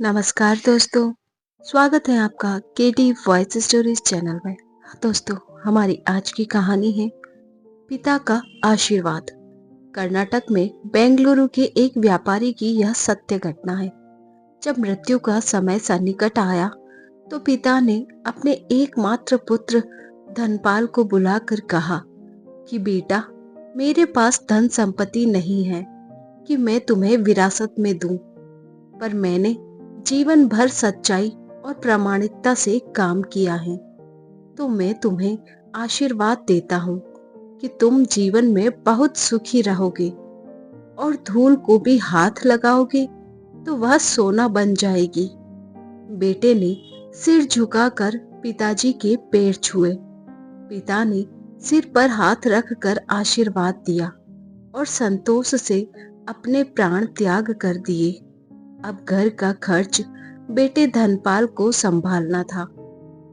नमस्कार दोस्तों। स्वागत है आपका केटी वॉइस स्टोरीज चैनल में। दोस्तों, हमारी आज की कहानी है पिता का आशीर्वाद। कर्नाटक में बेंगलुरु के एक व्यापारी की यह सत्य घटना है। जब मृत्यु का समय सन्निकट आया तो पिता ने अपने एकमात्र पुत्र धनपाल को बुलाकर कहा कि बेटा, मेरे पास धन संपत्ति नहीं है कि मैं तुम्हें विरासत में दूं, पर मैंने जीवन भर सच्चाई और प्रामाणिकता से काम किया है, तो मैं तुम्हें आशीर्वाद देता हूँ कि तुम जीवन में बहुत सुखी रहोगे और धूल को भी हाथ लगाओगे तो वह सोना बन जाएगी। बेटे ने सिर झुकाकर पिताजी के पैर छुए। पिता ने सिर पर हाथ रखकर आशीर्वाद दिया और संतोष से अपने प्राण त्याग कर दिए। अब घर का खर्च बेटे धनपाल को संभालना था।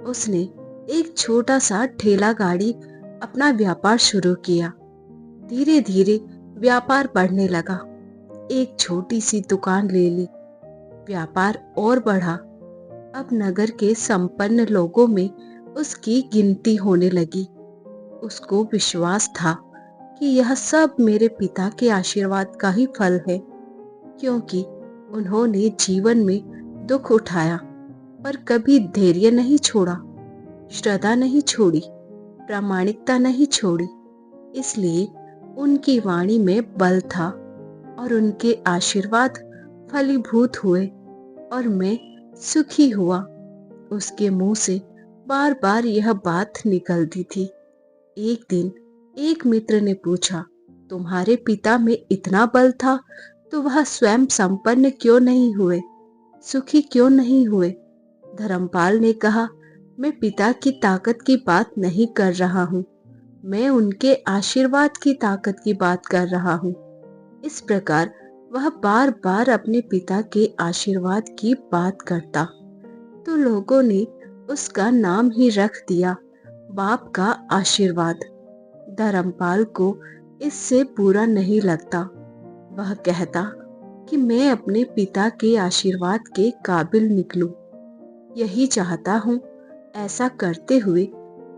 उसने एक छोटा सा ठेला गाड़ी अपना व्यापार शुरू किया। धीरे धीरे व्यापार बढ़ने लगा। एक छोटी सी दुकान ले ली। व्यापार और बढ़ा। अब नगर के संपन्न लोगों में उसकी गिनती होने लगी। उसको विश्वास था कि यह सब मेरे पिता के आशीर्वाद का ही फल है, क्योंकि उन्होंने जीवन में दुख उठाया पर कभी धैर्य नहीं छोड़ा, श्रद्धा नहीं छोड़ी, प्रामाणिकता नहीं छोड़ी। इसलिए उनकी वाणी में बल था और उनके आशीर्वाद फलीभूत हुए और मैं सुखी हुआ। उसके मुंह से बार बार यह बात निकलती थी। एक दिन एक मित्र ने पूछा, तुम्हारे पिता में इतना बल था तो वह स्वयं संपन्न क्यों नहीं हुए, सुखी क्यों नहीं हुए? धर्मपाल ने कहा, मैं पिता की ताकत की बात नहीं कर रहा हूँ, मैं उनके आशीर्वाद की ताकत की बात कर रहा हूँ। इस प्रकार वह बार बार अपने पिता के आशीर्वाद की बात करता तो लोगों ने उसका नाम ही रख दिया बाप का आशीर्वाद। धर्मपाल को इससे बुरा नहीं लगता। वह कहता कि मैं अपने पिता के आशीर्वाद के काबिल निकलूं। यही चाहता हूँ। ऐसा करते हुए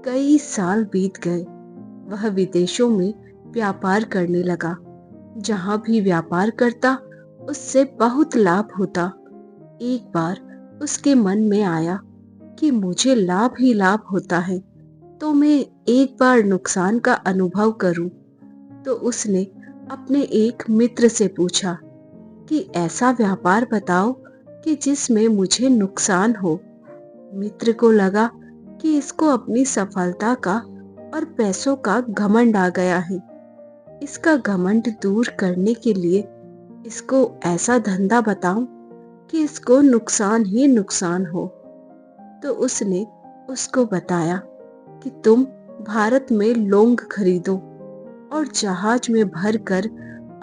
कई साल बीत गए। वह विदेशों में व्यापार करने लगा। जहाँ भी व्यापार करता उससे बहुत लाभ होता। एक बार उसके मन में आया कि मुझे लाभ ही लाभ होता है, तो मैं एक बार नुकसान का अनुभव करूं। तो उसने अपने एक मित्र से पूछा कि ऐसा व्यापार बताओ कि जिसमें मुझे नुकसान हो। मित्र को लगा कि इसको अपनी सफलता का और पैसों का घमंड आ गया है। इसका घमंड दूर करने के लिए इसको ऐसा धंधा बताऊं कि इसको नुकसान ही नुकसान हो। तो उसने उसको बताया कि तुम भारत में लौंग खरीदो और जहाज में भरकर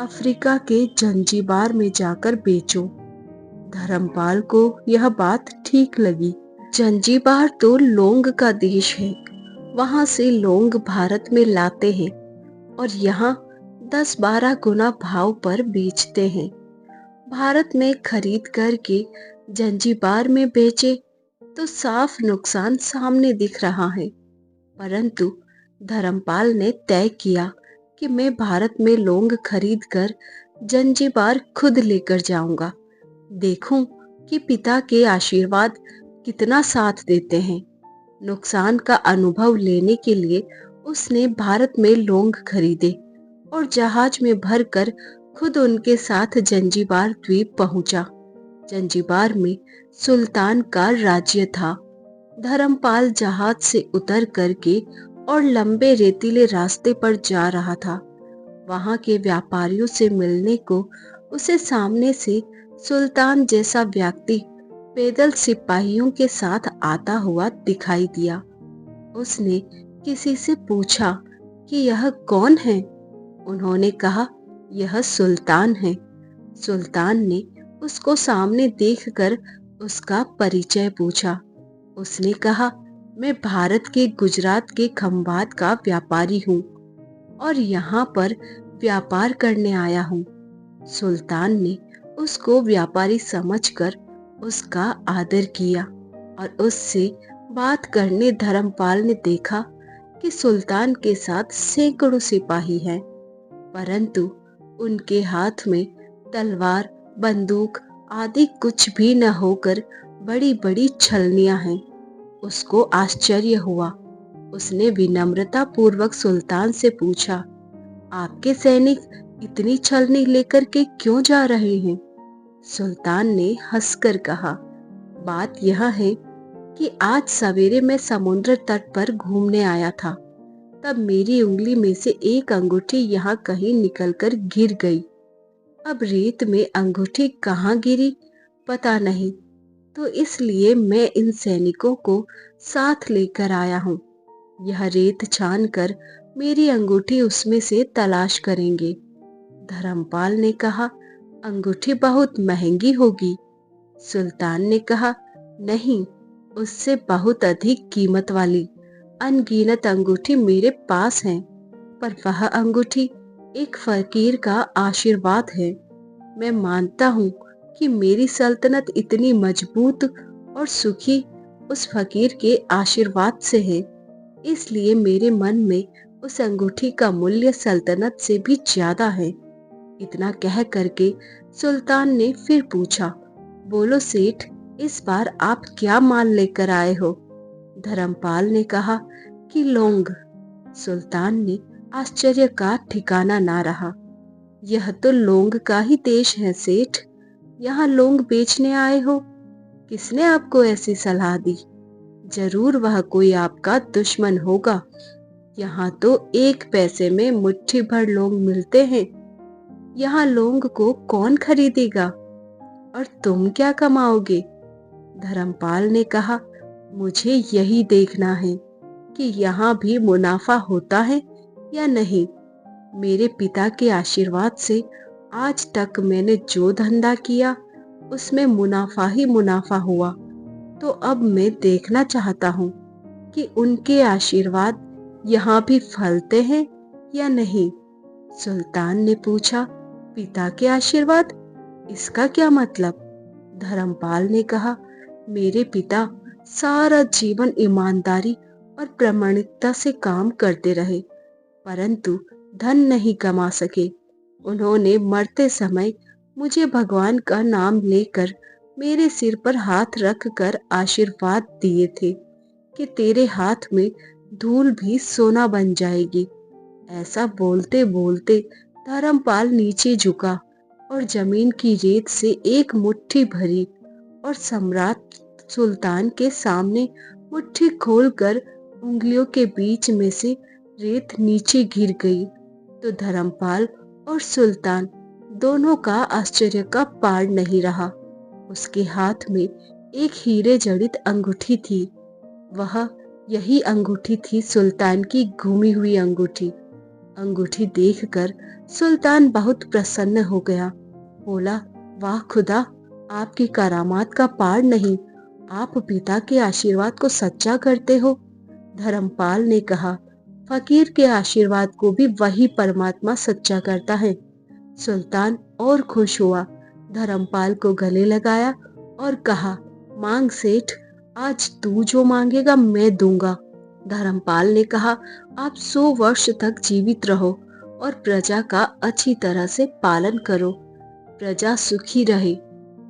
अफ्रीका के जंजीबार में जाकर बेचो। धर्मपाल को यह बात ठीक लगी। जंजीबार तो लौंग का देश है। वहां से लौंग भारत में लाते हैं और यहाँ 10-12 गुना भाव पर बेचते हैं। भारत में खरीद करके जंजीबार में बेचे तो साफ नुकसान सामने दिख रहा है। परंतु धर्मपाल ने तय किया कि मैं भारत में लौंग खरीद कर जंजीबार खुद लेकर जाऊंगा। देखूं कि पिता के आशीर्वाद कितना साथ देते हैं। नुकसान का अनुभव लेने के लिए उसने भारत में लौंग खरीदे और जहाज में भरकर खुद उनके साथ जंजीबार द्वीप पहुंचा। जंजीबार में सुल्तान का राज्य था। धर्मपाल जहाज से उतर करके और लंबे रेतीले रास्ते पर जा रहा था। वहां के व्यापारियों से मिलने को उसे सामने से सुल्तान जैसा व्यक्ति पैदल सिपाहियों के साथ आता हुआ दिखाई दिया। उसने किसी से पूछा कि यह कौन है? उन्होंने कहा, यह सुल्तान है। सुल्तान ने उसको सामने देखकर उसका परिचय पूछा। उसने कहा, मैं भारत के गुजरात के खंभात का व्यापारी हूँ और यहाँ पर व्यापार करने आया हूँ। सुल्तान ने उसको व्यापारी समझकर उसका आदर किया और उससे बात करने धर्मपाल ने देखा कि सुल्तान के साथ सैकड़ों सिपाही हैं, परंतु उनके हाथ में तलवार, बंदूक आदि कुछ भी न होकर बड़ी बड़ी छलनियां हैं। उसको आश्चर्य हुआ। उसने विनम्रता पूर्वक सुल्तान से पूछा, आपके सैनिक इतनी छलनी लेकर के क्यों जा रहे हैं? सुल्तान ने हंसकर कहा, बात यह है कि आज सवेरे मैं समुद्र तट पर घूमने आया था, तब मेरी उंगली में से एक अंगूठी यहाँ कहीं निकलकर गिर गई। अब रेत में अंगूठी कहाँ गिरी पता नहीं, तो इसलिए मैं इन सैनिकों को साथ लेकर आया हूँ। यह रेत छान कर मेरी अंगूठी उसमें से तलाश करेंगे। धर्मपाल ने कहा, अंगूठी बहुत महंगी होगी। सुल्तान ने कहा, नहीं, उससे बहुत अधिक कीमत वाली अनगिनत अंगूठी मेरे पास है, पर वह अंगूठी एक फकीर का आशीर्वाद है। मैं मानता हूँ कि मेरी सल्तनत इतनी मजबूत और सुखी उस फकीर के आशीर्वाद से है, इसलिए मेरे मन में उस अंगूठी का मूल्य सल्तनत से भी ज्यादा है। इतना कह करके सुल्तान ने फिर पूछा, बोलो सेठ, इस बार आप क्या माल लेकर आए हो? धर्मपाल ने कहा कि लौंग। सुल्तान ने आश्चर्य का ठिकाना ना रहा। यह तो लौंग का ही देश है सेठ, यहाँ लौंग बेचने आए हो? किसने आपको ऐसी सलाह दी? जरूर वह कोई आपका दुश्मन होगा। यहाँ तो 1 पैसे में मुट्ठी भर लौंग मिलते हैं। यहाँ लौंग को कौन खरीदेगा? और तुम क्या कमाओगे? धर्मपाल ने कहा, मुझे यही देखना है कि यहाँ भी मुनाफा होता है या नहीं। मेरे पिता के आशीर्वाद से आज तक मैंने जो धंधा किया उसमें मुनाफा ही मुनाफा हुआ, तो अब मैं देखना चाहता हूँ कि उनके आशीर्वाद यहाँ भी फलते हैं या नहीं। सुल्तान ने पूछा, पिता के आशीर्वाद, इसका क्या मतलब? धर्मपाल ने कहा, मेरे पिता सारा जीवन ईमानदारी और प्रामाणिकता से काम करते रहे, परंतु धन नहीं कमा सके। उन्होंने मरते समय मुझे भगवान का नाम लेकर मेरे सिर पर हाथ रख कर आशीर्वाद दिए थे कि तेरे हाथ में धूल भी सोना बन जाएगी। ऐसा बोलते बोलते धर्मपाल नीचे झुका और जमीन की रेत से एक मुट्ठी भरी और सम्राट सुल्तान के सामने मुट्ठी खोलकर उंगलियों के बीच में से रेत नीचे गिर गई, तो धर्मपाल और सुल्तान दोनों का आश्चर्य का पार नहीं रहा। उसके हाथ में एक हीरे जड़ित अंगूठी थी। वह यही अंगूठी थी सुल्तान की घूमी हुई अंगूठी। अंगूठी देखकर सुल्तान बहुत प्रसन्न हो गया। बोला, वाह खुदा, आपकी करामात का पार नहीं, आप पिता के आशीर्वाद को सच्चा करते हो। धर्मपाल ने कहा, फकीर के आशीर्वाद को भी वही परमात्मा सच्चा करता है। सुल्तान और खुश हुआ, धर्मपाल को गले लगाया और कहा, मांग सेठ, आज तू जो मांगेगा मैं दूंगा। धर्मपाल ने कहा, आप 100 वर्ष तक जीवित रहो और प्रजा का अच्छी तरह से पालन करो, प्रजा सुखी रहे,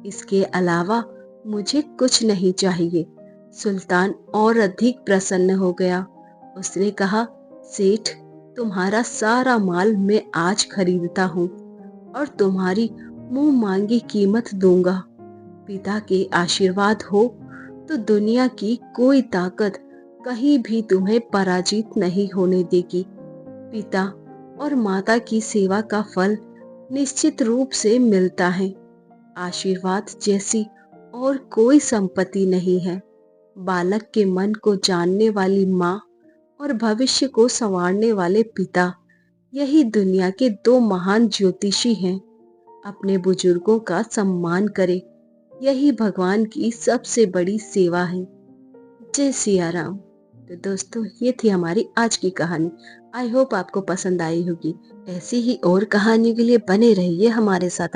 इसके अलावा मुझे कुछ नहीं चाहिए। सुल्तान और अधिक प्रसन्न हो गया। उसने कहा, सेठ, तुम्हारा सारा माल मैं आज खरीदता हूँ और तुम्हारी मुंह मांगी कीमत दूंगा। पिता के आशीर्वाद हो तो दुनिया की कोई ताकत कहीं भी तुम्हें पराजित नहीं होने देगी। पिता और माता की सेवा का फल निश्चित रूप से मिलता है। आशीर्वाद जैसी और कोई संपत्ति नहीं है। बालक के मन को जानने वाली माँ और भविष्य को संवारने वाले पिता, यही दुनिया के 2 महान ज्योतिषी हैं। अपने बुजुर्गों का सम्मान करें, यही भगवान की सबसे बड़ी सेवा है। जय सिया राम। तो दोस्तों, ये थी हमारी आज की कहानी। आई होप आपको पसंद आई होगी। ऐसी ही और कहानियों के लिए बने रहिए हमारे साथ।